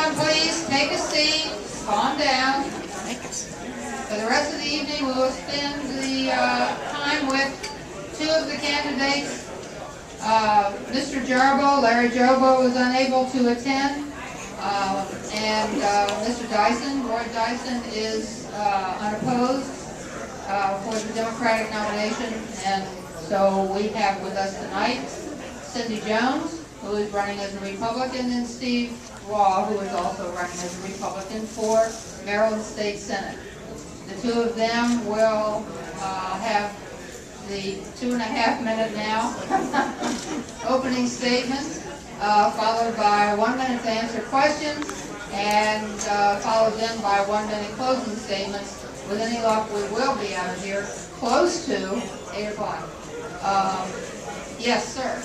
Everyone, please take a seat. Calm down. For the rest of the evening, we will spend the time with two of the candidates. Mr. Jarbo, Larry Jarbo, was unable to attend, and Mr. Dyson, Roy Dyson, is unopposed for the Democratic nomination, and so we have with us tonight Cindy Jones, who is running as a Republican, and Steve Waugh, who is also running as a Republican for Maryland State Senate. The two of them will have the 2.5-minute now opening statements, followed by 1 minute to answer questions, and followed then by 1 minute closing statements. With any luck, we will be out of here close to 8 o'clock. Yes, sir.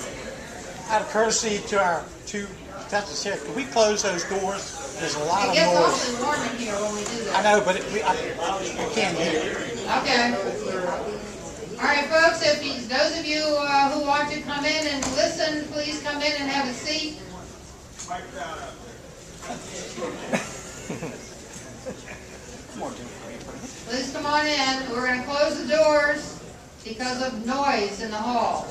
Out of courtesy to our two contestants here, can we close those doors? There's a lot of noise. It gets awfully warm in here when we do that. I know, but I can't hear. Okay. All right, folks, those of you who want to come in and listen, please come in and have a seat. Please come on in. We're going to close the doors because of noise in the hall.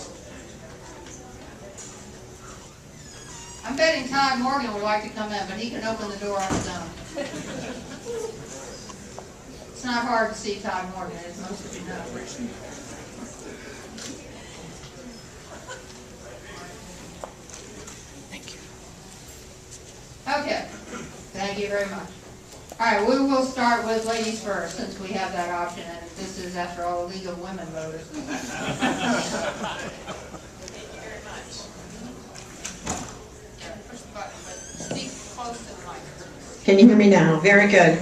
I'm betting Todd Morgan would like to come in, but he can open the door on his own. It's not hard to see Todd Morgan, as most of you know. Thank you. Okay. Thank you very much. All right, we will start with ladies first, since we have that option, and this is, after all, a League of Women voters. Can you hear me now? Very good.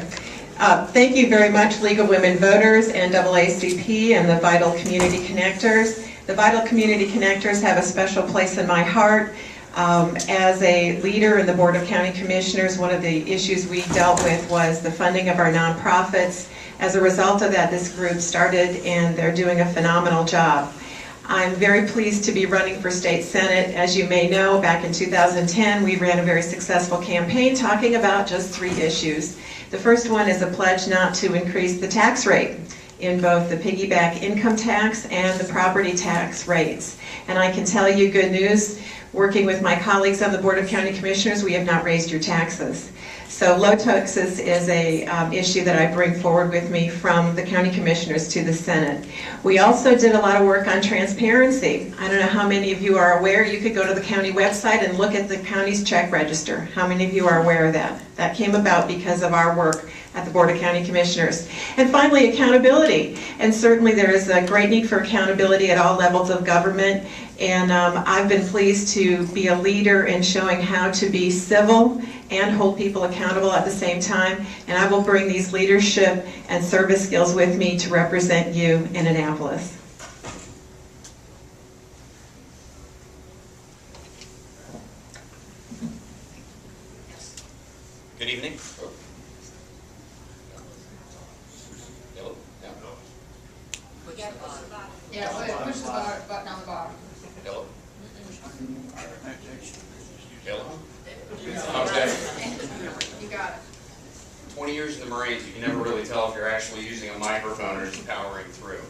Thank you very much, League of Women Voters, NAACP, and the Vital Community Connectors. The Vital Community Connectors have a special place in my heart. As a leader in the Board of County Commissioners, one of the issues we dealt with was the funding of our nonprofits. As a result of that, this group started, and they're doing a phenomenal job. I'm very pleased to be running for State Senate. As you may know, back in 2010, we ran a very successful campaign talking about just 3 issues. The first one is a pledge not to increase the tax rate in both the piggyback income tax and the property tax rates. And I can tell you good news, working with my colleagues on the Board of County Commissioners, we have not raised your taxes. So low taxes is a issue that I bring forward with me from the county commissioners to the Senate. We also did a lot of work on transparency. I don't know how many of you are aware, you could go to the county website and look at the county's check register. How many of you are aware of that? That came about because of our work at the Board of County Commissioners. And finally, accountability. And certainly there is a great need for accountability at all levels of government. And I've been pleased to be a leader in showing how to be civil and hold people accountable at the same time. And I will bring these leadership and service skills with me to represent you in Annapolis. Good evening. Yeah, push the button on the bottom. Hello? Hello? Okay. You got it. 20 years in the Marines, you can never really tell if you're actually using a microphone or just powering through.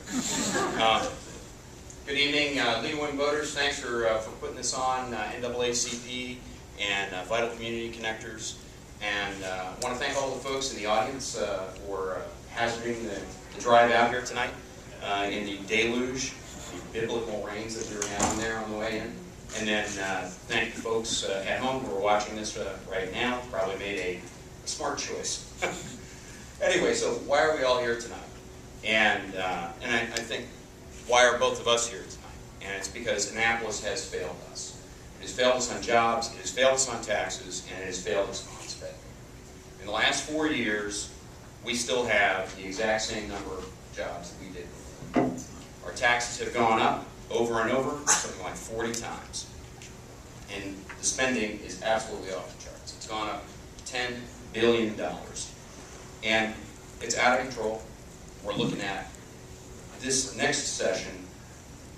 Good evening, League of Women Voters. Thanks for putting this on, NAACP and Vital Community Connectors. And I want to thank all the folks in the audience for hazarding the drive out here tonight in the deluge, the biblical rains that we were having there on the way in. And then thank the folks at home who are watching this right now. Probably made a smart choice. Anyway, so why are we all here tonight? And I think, why are both of us here tonight? And it's because Annapolis has failed us. It has failed us on jobs, it has failed us on taxes, and it has failed us on spending. In the last 4 years, we still have the exact same number of jobs that we did before. Our taxes have gone up over and over, something like 40 times. And the spending is absolutely off the charts. It's gone up $10 billion. And it's out of control. We're looking at this next session,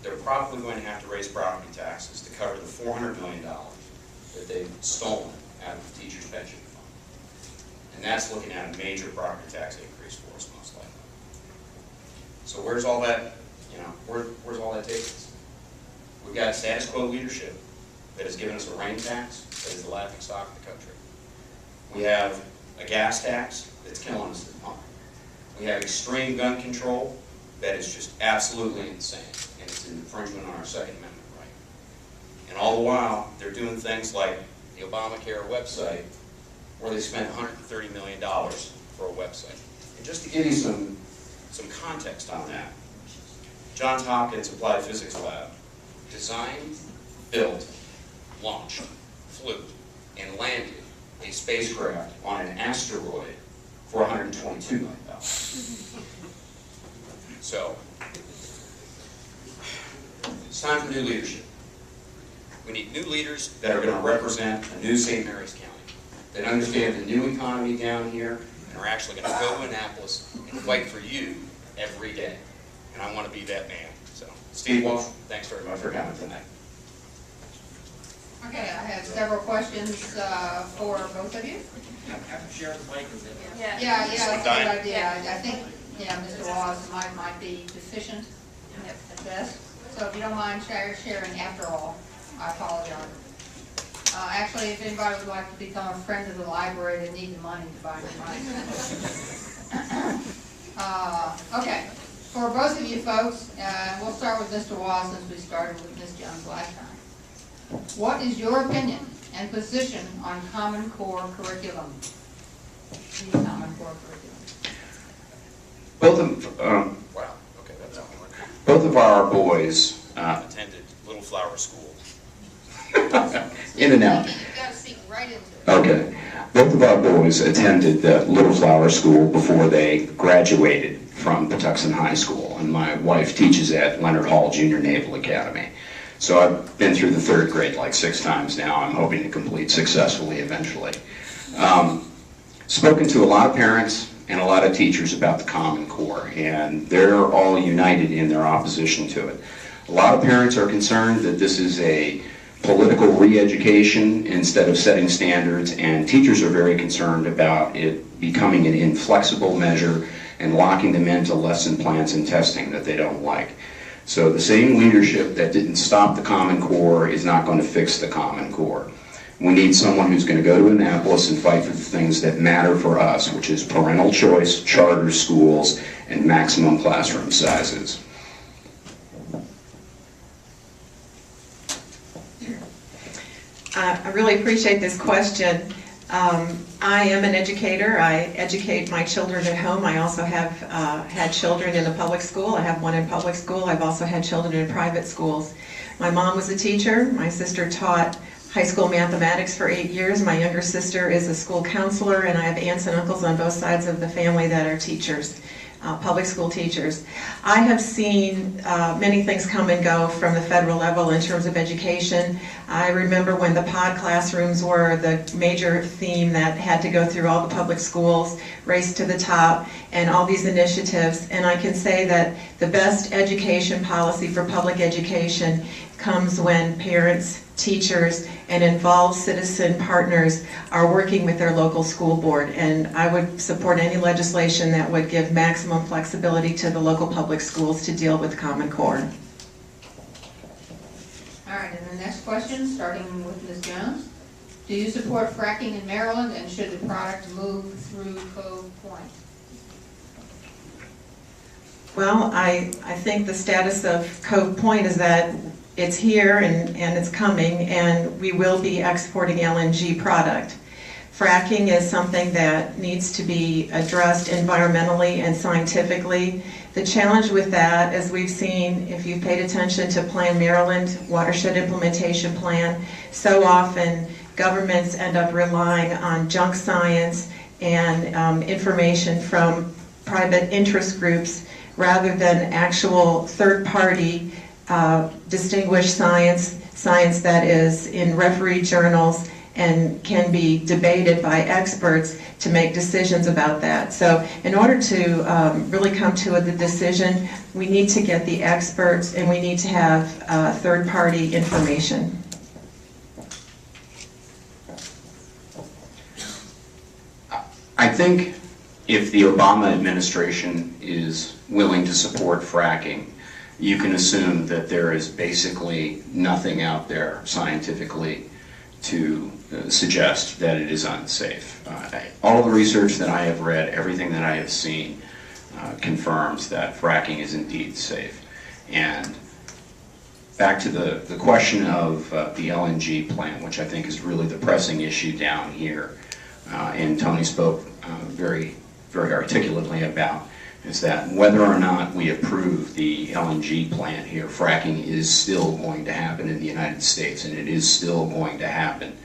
they're probably going to have to raise property taxes to cover the $400 million that they've stolen out of the teachers' pension fund. And that's looking at a major property tax increase for us, most likely. So where's all that, where's all that taking us? We've got status quo leadership that has given us a rain tax that is the laughing stock of the country. We have a gas tax that's killing us at the pump. We have extreme gun control that is just absolutely insane, and it's an infringement on our Second Amendment right. And all the while, they're doing things like the Obamacare website, where they spent $130 million for a website. And just to give you some context on that, Johns Hopkins Applied Physics Lab designed, built, launched, flew, and landed a spacecraft on an asteroid for $122 million. So, it's time for new leadership. We need new leaders that are going to represent a new St. Mary's County, that understand the new economy down here, and are actually going to go to Annapolis and fight for you every day. And I want to be that man. So, Steve Waugh, thanks very much for coming tonight. Okay, I have several questions for both of you. Share the mic with it. Yeah, that's a good idea. I think, Mr. Waugh's might be deficient at best. So if you don't mind sharing after all, I apologize. Actually, if anybody would like to become a friend of the library, they need the money to buy the mic. Okay, for both of you folks, we'll start with Mr. Waugh since we started with Ms. Jones last time. What is your opinion and position on Common Core curriculum? The Common Core curriculum. Wow, okay, that's all. Both of our boys Attended Little Flower School. in and out. You've got to speak right into it. Okay. Both of our boys attended the Little Flower School before they graduated from Patuxent High School, and my wife teaches at Leonard Hall Junior Naval Academy. So I've been through the third grade like 6 times now. I'm hoping to complete successfully eventually. Spoken to a lot of parents and a lot of teachers about the Common Core, and they're all united in their opposition to it. A lot of parents are concerned that this is a political re-education instead of setting standards, and teachers are very concerned about it becoming an inflexible measure and locking them into lesson plans and testing that they don't like. So the same leadership that didn't stop the Common Core is not going to fix the Common Core. We need someone who's going to go to Annapolis and fight for the things that matter for us, which is parental choice, charter schools, and maximum classroom sizes. I really appreciate this question. I am an educator. I educate my children at home. I also have had children in the public school. I have one in public school. I've also had children in private schools. My mom was a teacher. My sister taught high school mathematics for 8 years. My younger sister is a school counselor, and I have aunts and uncles on both sides of the family that are teachers. Public school teachers. I have seen many things come and go from the federal level in terms of education. I remember when the pod classrooms were the major theme that had to go through all the public schools, Race to the Top, and all these initiatives. And I can say that the best education policy for public education comes when parents, teachers, and involved citizen partners are working with their local school board. And I would support any legislation that would give maximum flexibility to the local public schools to deal with Common Core. All right, and the next question, starting with Ms. Jones. Do you support fracking in Maryland, and should the product move through Cove Point? Well, I think the status of Cove Point is that it's here and it's coming, and we will be exporting LNG product. Fracking is something that needs to be addressed environmentally and scientifically. The challenge with that, as we've seen, if you've paid attention to Plan Maryland, Watershed Implementation Plan, so often governments end up relying on junk science and information from private interest groups rather than actual third-party distinguished science that is in refereed journals and can be debated by experts to make decisions about that. So in order to really come to the decision, we need to get the experts and we need to have third-party information. I think if the Obama administration is willing to support fracking, you can assume that there is basically nothing out there scientifically to suggest that it is unsafe. All the research that I have read, everything that I have seen, confirms that fracking is indeed safe. And back to the question of the LNG plant, which I think is really the pressing issue down here, and Tony spoke very articulately about, is that whether or not we approve the LNG plant here, fracking is still going to happen in the United States, and it is still going to happen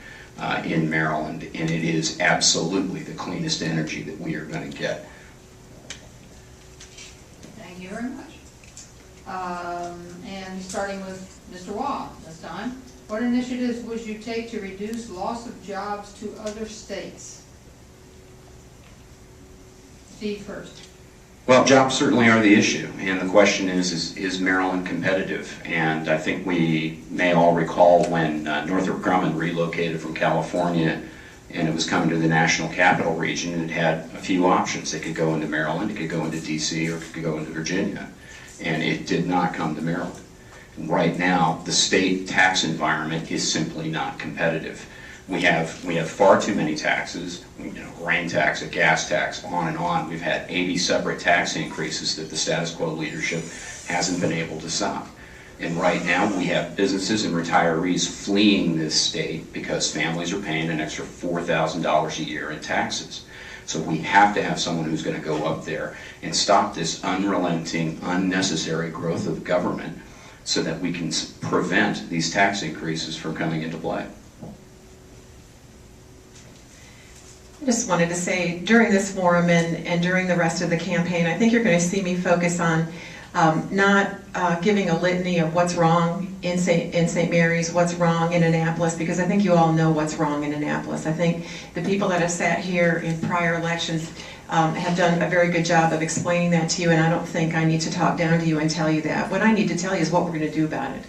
in Maryland, and it is absolutely the cleanest energy that we are going to get. Thank you very much. And starting with Mr. Waugh this time, what initiatives would you take to reduce loss of jobs to other states? Steve first. Well, jobs certainly are the issue, and the question is Maryland competitive? And I think we may all recall when Northrop Grumman relocated from California and it was coming to the national capital region, and it had a few options. It could go into Maryland, it could go into DC, or it could go into Virginia, and it did not come to Maryland. And right now, the state tax environment is simply not competitive. We have far too many taxes, grain tax, a gas tax, on and on. We've had 80 separate tax increases that the status quo leadership hasn't been able to stop. And right now we have businesses and retirees fleeing this state because families are paying an extra $4,000 a year in taxes. So we have to have someone who's going to go up there and stop this unrelenting, unnecessary growth of government so that we can prevent these tax increases from coming into play. I just wanted to say, during this forum and during the rest of the campaign, I think you're going to see me focus on not giving a litany of what's wrong in St. Mary's, what's wrong in Annapolis, because I think you all know what's wrong in Annapolis. I think the people that have sat here in prior elections have done a very good job of explaining that to you, and I don't think I need to talk down to you and tell you that. What I need to tell you is what we're going to do about it.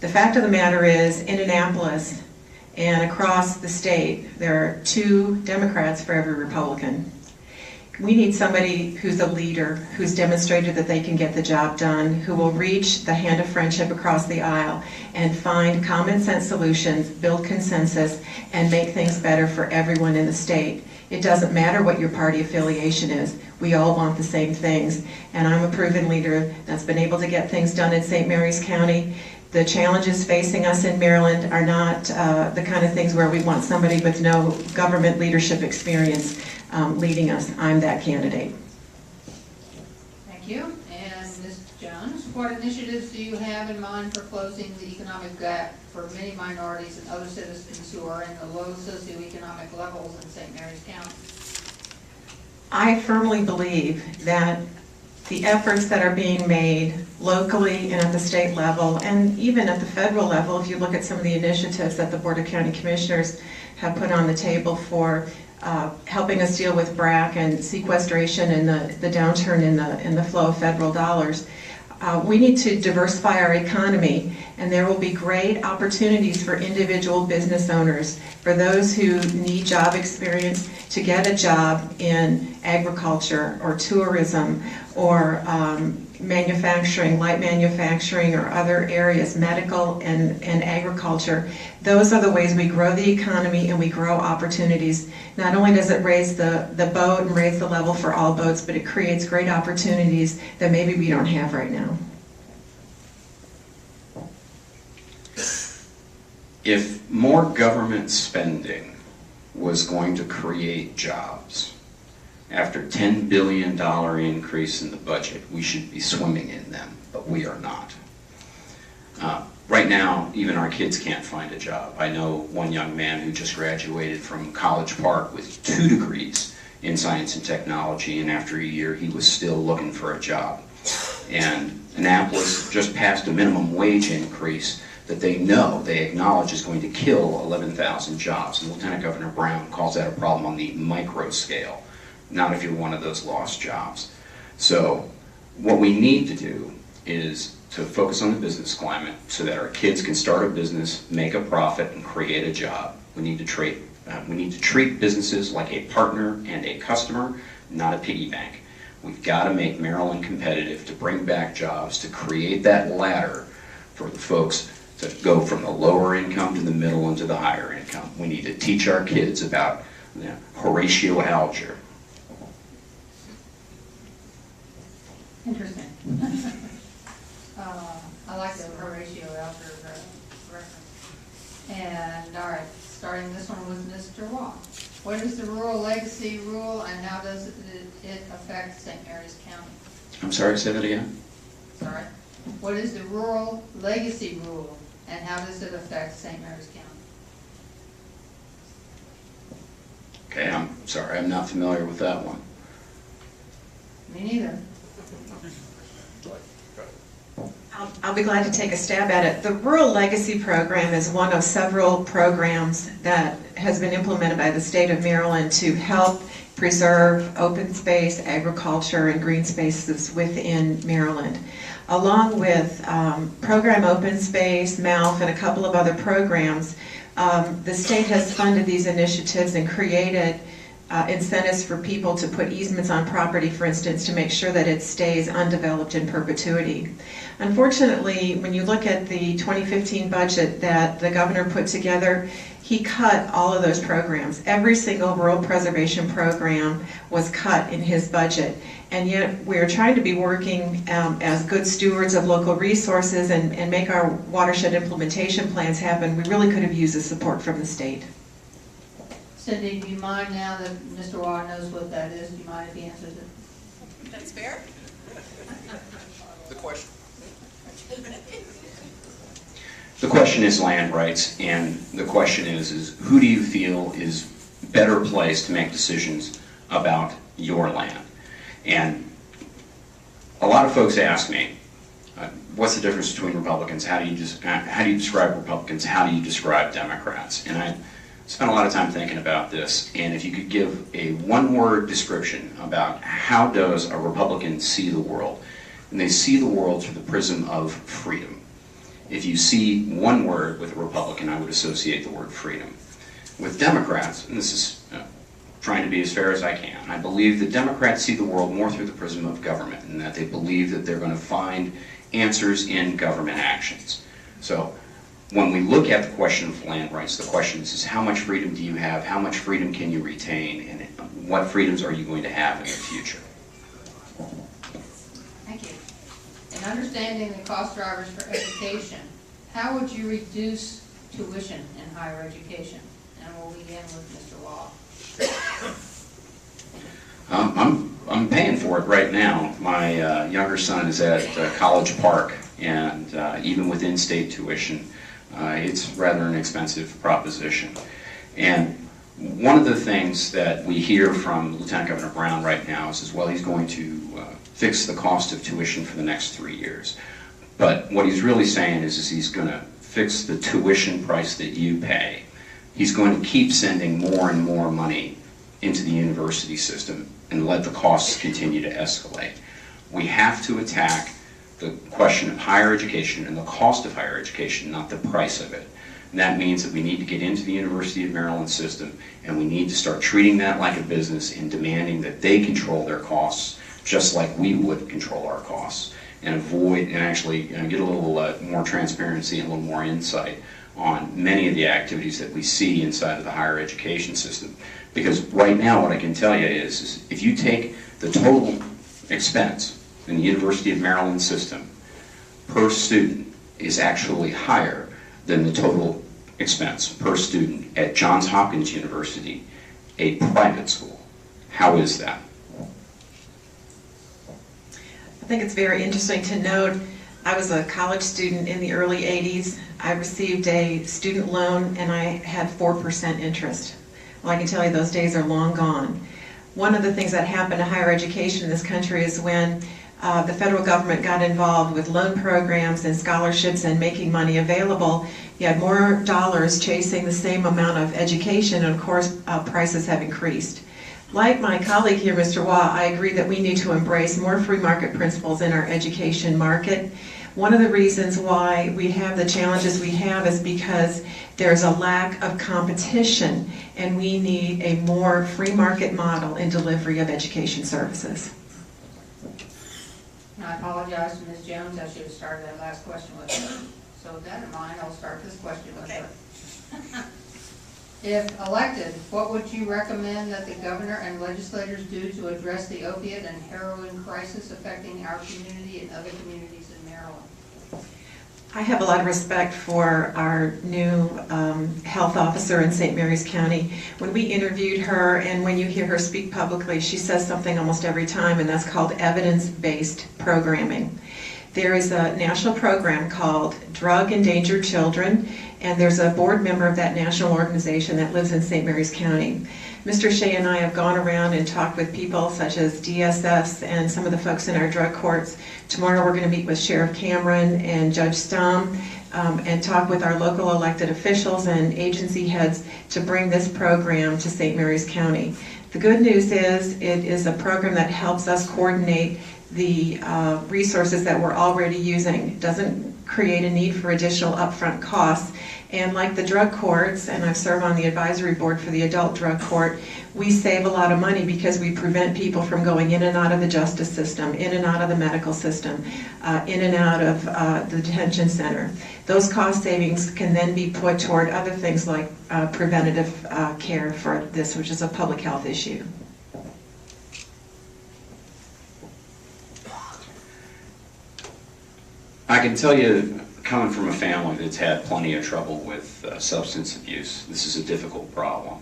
The fact of the matter is, in Annapolis and across the state, there are 2 Democrats for every Republican. We need somebody who's a leader, who's demonstrated that they can get the job done, who will reach the hand of friendship across the aisle and find common sense solutions, build consensus, and make things better for everyone in the state. It doesn't matter what your party affiliation is. We all want the same things. And I'm a proven leader that's been able to get things done in St. Mary's County. The challenges facing us in Maryland are not the kind of things where we want somebody with no government leadership experience leading us. I'm that candidate. Thank you. And Ms. Jones, what initiatives do you have in mind for closing the economic gap for many minorities and other citizens who are in the low socioeconomic levels in St. Mary's County? I firmly believe that the efforts that are being made locally and at the state level, and even at the federal level, if you look at some of the initiatives that the Board of County Commissioners have put on the table for helping us deal with BRAC and sequestration and the downturn in the flow of federal dollars, we need to diversify our economy, and there will be great opportunities for individual business owners, for those who need job experience, to get a job in agriculture or tourism or manufacturing, light manufacturing, or other areas, medical and agriculture. Those are the ways we grow the economy and we grow opportunities. Not only does it raise the boat and raise the level for all boats, but it creates great opportunities that maybe we don't have right now. If more government spending was going to create jobs, after $10 billion increase in the budget, we should be swimming in them, but we are not. Right now, even our kids can't find a job. I know one young man who just graduated from College Park with 2 degrees in science and technology, and after a year he was still looking for a job. And Annapolis just passed a minimum wage increase that they acknowledge is going to kill 11,000 jobs. And Lieutenant Governor Brown calls that a problem on the micro scale, not if you're one of those lost jobs. So what we need to do is to focus on the business climate so that our kids can start a business, make a profit, and create a job. We need to We need to treat businesses like a partner and a customer, not a piggy bank. We've got to make Maryland competitive to bring back jobs, to create that ladder for the folks to go from the lower income to the middle and to the higher income. We need to teach our kids about Horatio Alger. Interesting. I like the Horatio Alger reference. And, all right, starting this one with Mr. Waugh. What is the rural legacy rule and how does it affect St. Mary's County? I'm sorry, say that again? Sorry. What is the rural legacy rule and how does it affect St. Mary's County? Okay, I'm sorry, I'm not familiar with that one. Me neither. I'll be glad to take a stab at it. The Rural Legacy Program is one of several programs that has been implemented by the state of Maryland to help preserve open space, agriculture, and green spaces within Maryland. Along with Program Open Space, MALF, and a couple of other programs, the state has funded these initiatives and created incentives for people to put easements on property, for instance, to make sure that it stays undeveloped in perpetuity. Unfortunately, when you look at the 2015 budget that the governor put together, he cut all of those programs. Every single rural preservation program was cut in his budget. And yet we're trying to be working as good stewards of local resources and make our watershed implementation plans happen. We really could have used the support from the state. Cindy, do you mind now that Mr. Waugh knows what that is? Do you mind if he answers it? That's fair. The question. The question is land rights, and the question is who do you feel is better placed to make decisions about your land? And a lot of folks ask me, what's the difference between Republicans? How do you describe Republicans? How do you describe Democrats? And I spent a lot of time thinking about this, and if you could give a one-word description about how does a Republican see the world, and they see the world through the prism of freedom. If you see one word with a Republican, I would associate the word freedom. With Democrats, and this is trying to be as fair as I can, I believe that Democrats see the world more through the prism of government, and that they believe that they're going to find answers in government actions. So when we look at the question of land rights, the question is how much freedom do you have, how much freedom can you retain, and what freedoms are you going to have in the future? Thank you. In understanding the cost drivers for education, how would you reduce tuition in higher education? And we'll begin with Mr. Waugh. I'm paying for it right now. My younger son is at College Park, and even with in-state tuition, it's rather an expensive proposition. And one of the things that we hear from Lieutenant Governor Brown right now is, well, he's going to fix the cost of tuition for the next 3 years. But what he's really saying is he's going to fix the tuition price that you pay. He's going to keep sending more and more money into the university system and let the costs continue to escalate. We have to attack the question of higher education and the cost of higher education, not the price of it. And that means that we need to get into the University of Maryland system, and we need to start treating that like a business and demanding that they control their costs just like we would control our costs, and avoid and actually get a little more transparency and a little more insight on many of the activities that we see inside of the higher education system. Because right now what I can tell you is if you take the total expense in the University of Maryland system per student is actually higher than the total expense per student at Johns Hopkins University, a private school. How is that? I think it's very interesting to note, I was a college student in the early 80s. I received a student loan and I had 4% interest. Well, I can tell you those days are long gone. One of the things that happened to higher education in this country is when the federal government got involved with loan programs and scholarships and making money available, you had more dollars chasing the same amount of education, and of course prices have increased. Like my colleague here, Mr. Waugh, I agree that we need to embrace more free market principles in our education market. One of the reasons why we have the challenges we have is because there's a lack of competition, and we need a more free market model in delivery of education services. And I apologize to Ms. Jones, I should have started that last question with her. So with that in mind, I'll start this question with her. If elected, what would you recommend that the governor and legislators do to address the opiate and heroin crisis affecting our community and other communities in Maryland? I have a lot of respect for our new health officer in St. Mary's County. When we interviewed her, and when you hear her speak publicly, she says something almost every time, and that's called evidence-based programming. There is a national program called Drug Endangered Children, and there's a board member of that national organization that lives in St. Mary's County. Mr. Shea and I have gone around and talked with people such as DSS and some of the folks in our drug courts. Tomorrow we're going to meet with Sheriff Cameron and Judge Stom and talk with our local elected officials and agency heads to bring this program to St. Mary's County. The good news is it is a program that helps us coordinate the resources that we're already using. It doesn't create a need for additional upfront costs. And like the drug courts, and I've served on the advisory board for the adult drug court, we save a lot of money because we prevent people from going in and out of the justice system, in and out of the medical system, in and out of the detention center. Those cost savings can then be put toward other things like preventative care for this, which is a public health issue. I can tell you, coming from a family that's had plenty of trouble with substance abuse, this is a difficult problem.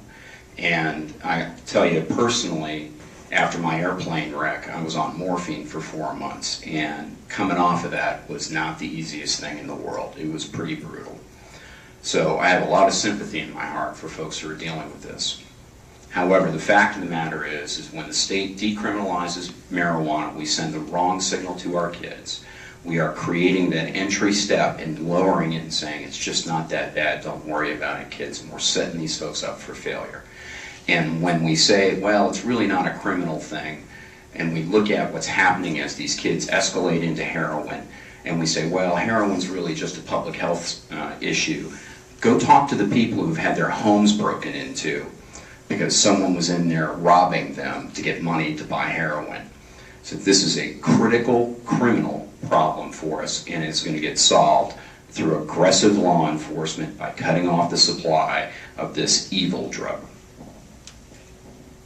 And I tell you personally, after my airplane wreck, I was on morphine for 4 months, and coming off of that was not the easiest thing in the world. It was pretty brutal. So I have a lot of sympathy in my heart for folks who are dealing with this. However, the fact of the matter is when the state decriminalizes marijuana, we send the wrong signal to our kids. We are creating that entry step and lowering it and saying it's just not that bad, don't worry about it, kids, and we're setting these folks up for failure. And when we say, well, it's really not a criminal thing, and we look at what's happening as these kids escalate into heroin, and we say, well, heroin's really just a public health issue, go talk to the people who've had their homes broken into because someone was in there robbing them to get money to buy heroin. So this is a critical criminal problem for us, and it's going to get solved through aggressive law enforcement by cutting off the supply of this evil drug.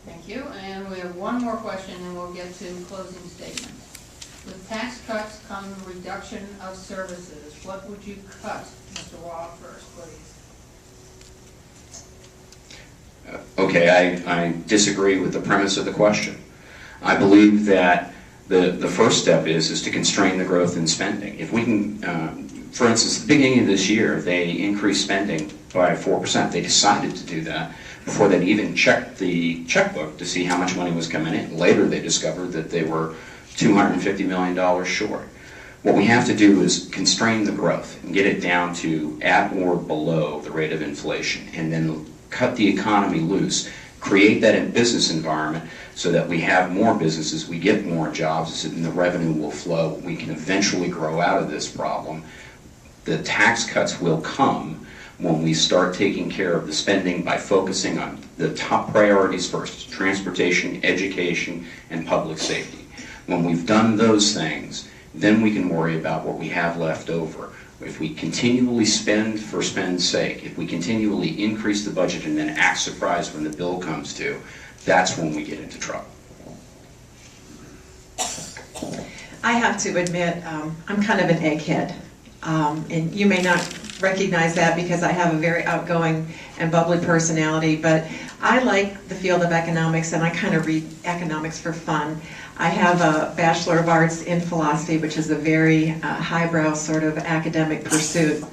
Thank you, and we have one more question and we'll get to closing statements. With tax cuts come reduction of services. What would you cut? Mr. Waugh first, please. Okay, I disagree with the premise of the question. I believe that the first step is to constrain the growth in spending. If we can, for instance, at the beginning of this year, they increased spending by 4%. They decided to do that before they'd even checked the checkbook to see how much money was coming in. Later, they discovered that they were $250 million short. What we have to do is constrain the growth and get it down to at or below the rate of inflation, and then cut the economy loose, create that business environment so that we have more businesses, we get more jobs, and the revenue will flow. We can eventually grow out of this problem. The tax cuts will come when we start taking care of the spending by focusing on the top priorities first: transportation, education, and public safety. When we've done those things, then we can worry about what we have left over. If we continually spend for spend's sake, if we continually increase the budget and then act surprised when the bill comes due, that's when we get into trouble. I have to admit, I'm kind of an egghead. And you may not recognize that because I have a very outgoing and bubbly personality, but I like the field of economics, and I kind of read economics for fun. I have a Bachelor of Arts in philosophy, which is a very highbrow sort of academic pursuit.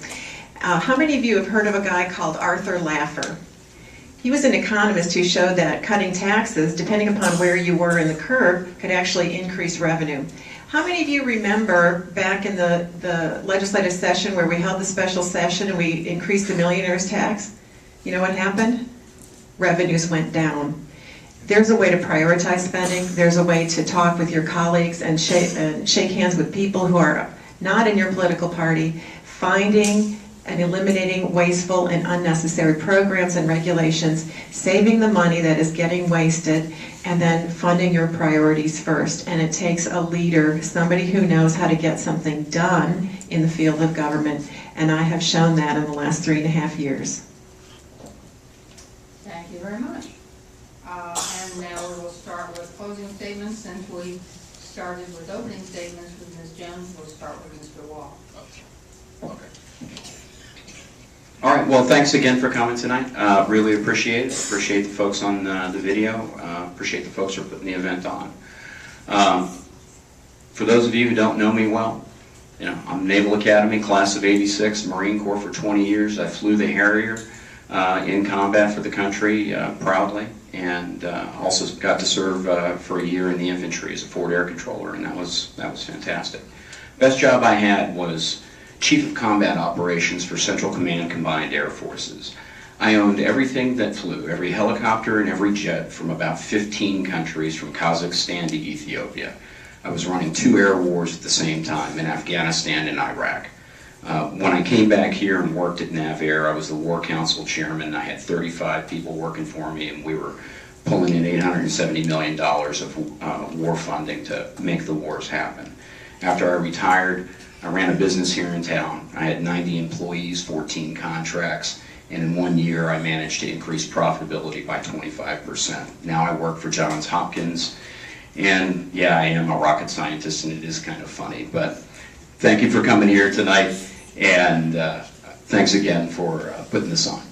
How many of you have heard of a guy called Arthur Laffer? He was an economist who showed that cutting taxes, depending upon where you were in the curve, could actually increase revenue. How many of you remember back in the legislative session where we held the special session and we increased the millionaire's tax? You know what happened? Revenues went down. There's a way to prioritize spending. There's a way to talk with your colleagues and shake hands with people who are not in your political party, finding and eliminating wasteful and unnecessary programs and regulations, saving the money that is getting wasted, and then funding your priorities first. And it takes a leader, somebody who knows how to get something done in the field of government, and I have shown that in the last 3.5 years. Thank you very much. And now we will start with closing statements. Since we started with opening statements with Ms. Jones, we'll start with Mr. Waugh. Okay. All right, well, thanks again for coming tonight. Really appreciate it. Appreciate the folks on the video. Appreciate the folks who are putting the event on. For those of you who don't know me well, you know, I'm Naval Academy, class of '86, Marine Corps for 20 years. I flew the Harrier in combat for the country proudly, and also got to serve for a year in the infantry as a forward air controller, and that was fantastic. Best job I had was Chief of Combat Operations for Central Command Combined Air Forces. I owned everything that flew, every helicopter and every jet from about 15 countries, from Kazakhstan to Ethiopia. I was running 2 air wars at the same time in Afghanistan and Iraq. When I came back here and worked at NavAir, I was the War Council Chairman. I had 35 people working for me, and we were pulling in $870 million of war funding to make the wars happen. After I retired, I ran a business here in town. I had 90 employees, 14 contracts, and in 1 year I managed to increase profitability by 25%. Now I work for Johns Hopkins, and yeah, I am a rocket scientist, and it is kind of funny, but thank you for coming here tonight, and thanks again for putting this on.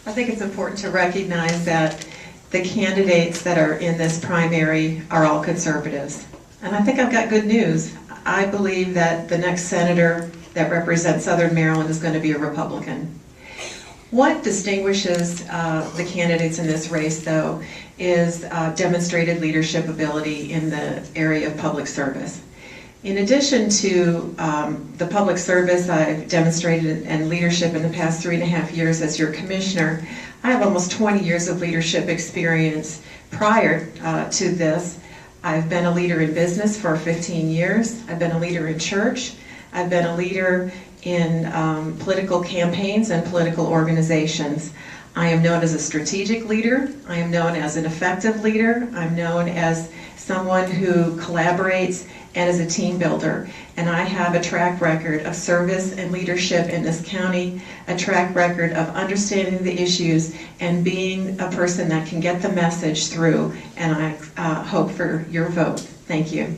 I think it's important to recognize that the candidates that are in this primary are all conservatives. And I think I've got good news. I believe that the next senator that represents Southern Maryland is going to be a Republican. What distinguishes the candidates in this race, though, is demonstrated leadership ability in the area of public service. In addition to the public service I've demonstrated and leadership in the past 3.5 years as your commissioner, I have almost 20 years of leadership experience prior to this. I've been a leader in business for 15 years. I've been a leader in church. I've been a leader in political campaigns and political organizations. I am known as a strategic leader. I am known as an effective leader. I'm known as someone who collaborates and is a team builder. And I have a track record of service and leadership in this county, a track record of understanding the issues and being a person that can get the message through. And I hope for your vote. Thank you.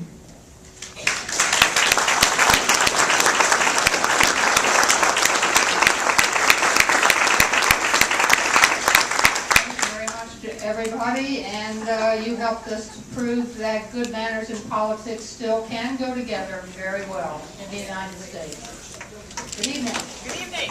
Everybody, and you helped us to prove that good manners and politics still can go together very well in the United States. Good evening. Good evening.